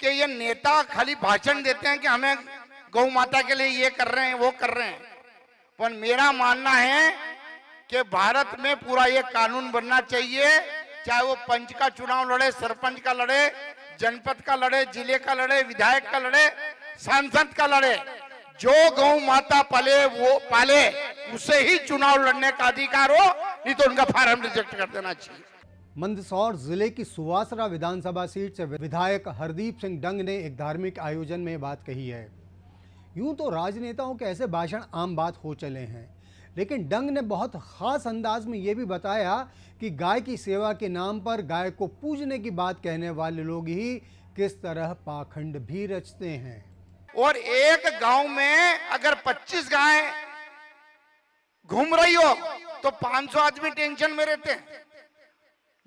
कि ये नेता खाली भाषण देते हैं कि हमें गौ माता के लिए ये कर रहे हैं वो कर रहे हैं, पर मेरा मानना है कि भारत में पूरा ये कानून बनना चाहिए, चाहे वो पंच का चुनाव लड़े, सरपंच का लड़े, जनपद का लड़े, जिले का लड़े, विधायक का लड़े, सांसद का लड़े, जो गौ माता पाले उसे ही चुनाव लड़ने का अधिकार हो, नहीं तो उनका फार्म रिजेक्ट कर देना चाहिए। मंदसौर जिले की सुवासरा विधानसभा सीट से विधायक हरदीप सिंह डंग ने एक धार्मिक आयोजन में बात कही है। यूं तो राजनेताओं के ऐसे भाषण आम बात हो चले हैं, लेकिन डंग ने बहुत खास अंदाज में यह भी बताया कि गाय की सेवा के नाम पर गाय को पूजने की बात कहने वाले लोग ही किस तरह पाखंड भी रचते हैं। और एक गांव में अगर 25 गाय घूम रही हो तो 500 आदमी टेंशन में रहते हैं।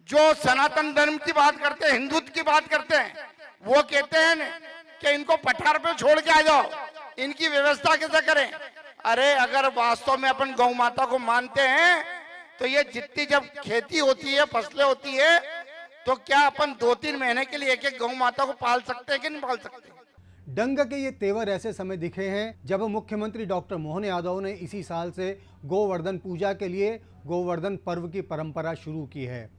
जो सनातन धर्म की बात करते हैं, हिंदुत्व की बात करते हैं, वो कहते हैं कि इनको पठार पे छोड़ के आ जाओ, इनकी व्यवस्था कैसे करें। अरे अगर वास्तव में अपन गौ माता को मानते हैं तो ये जितनी जब खेती होती है, फसलें होती है, तो क्या अपन 2-3 महीने के लिए एक गौ माता को पाल सकते हैं कि नहीं पाल सकते। डंग के ये तेवर ऐसे समय दिखे हैं जब मुख्यमंत्री डॉक्टर मोहन यादव ने इसी साल से गोवर्धन पूजा के लिए गोवर्धन पर्व की परंपरा शुरू की है।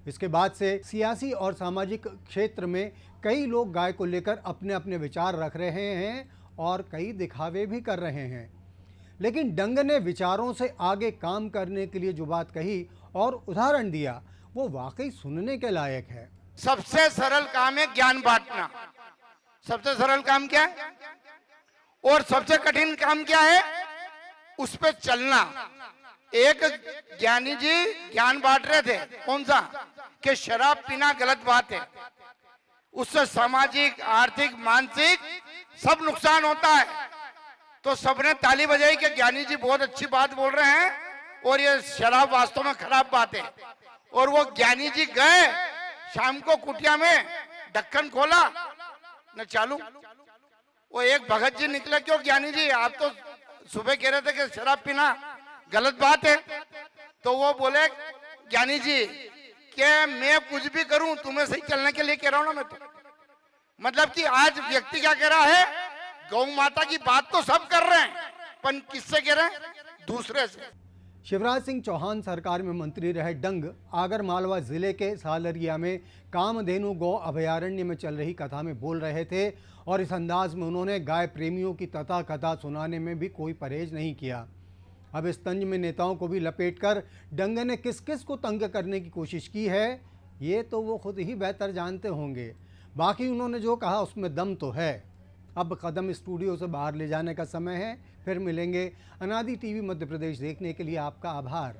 इसके बाद से सियासी और सामाजिक क्षेत्र में कई लोग गाय को लेकर अपने अपने विचार रख रहे हैं और कई दिखावे भी कर रहे हैं, लेकिन डंग ने विचारों से आगे काम करने के लिए जो बात कही और उदाहरण दिया वो वाकई सुनने के लायक है। सबसे सरल काम है ज्ञान बांटना। सबसे सरल काम क्या है और सबसे कठिन काम क्या है, उस पे चलना। एक ज्ञानी जी ज्ञान बांट रहे थे, कौन सा, कि शराब पीना गलत बात है, उससे सामाजिक, आर्थिक, मानसिक सब नुकसान होता है। तो सबने ताली बजाई कि ज्ञानी जी बहुत अच्छी बात बोल रहे हैं और ये शराब वास्तव में खराब बात है। और वो ज्ञानी जी गए शाम को कुटिया में, ढक्कन खोला न चालू, वो एक भगत जी निकले, क्यों ज्ञानी जी आप तो सुबह कह रहे थे कि शराब पीना गलत बात है। तो वो बोले ज्ञानी जी कि मैं कुछ भी करूं तुम्हें सही चलने के लिए कह रहा हूं ना मैं तो। मतलब कि आज व्यक्ति क्या कह रहा है, गौ माता की बात तो सब कर रहे हैं, पर किससे कह रहे हैं, दूसरे से। शिवराज सिंह चौहान सरकार में मंत्री रहे डंग आगर मालवा जिले के सालरिया में कामधेनु गौ अभयारण्य में चल रही कथा में बोल रहे थे और इस अंदाज में उन्होंने गाय प्रेमियों की तथा कथा सुनाने में भी कोई परहेज नहीं किया। अब इस तंज में नेताओं को भी लपेटकर डंग ने किस किस को तंग करने की कोशिश की है, ये तो वो खुद ही बेहतर जानते होंगे। बाकी उन्होंने जो कहा उसमें दम तो है। अब कदम स्टूडियो से बाहर ले जाने का समय है। फिर मिलेंगे। अनादि टीवी मध्य प्रदेश देखने के लिए आपका आभार।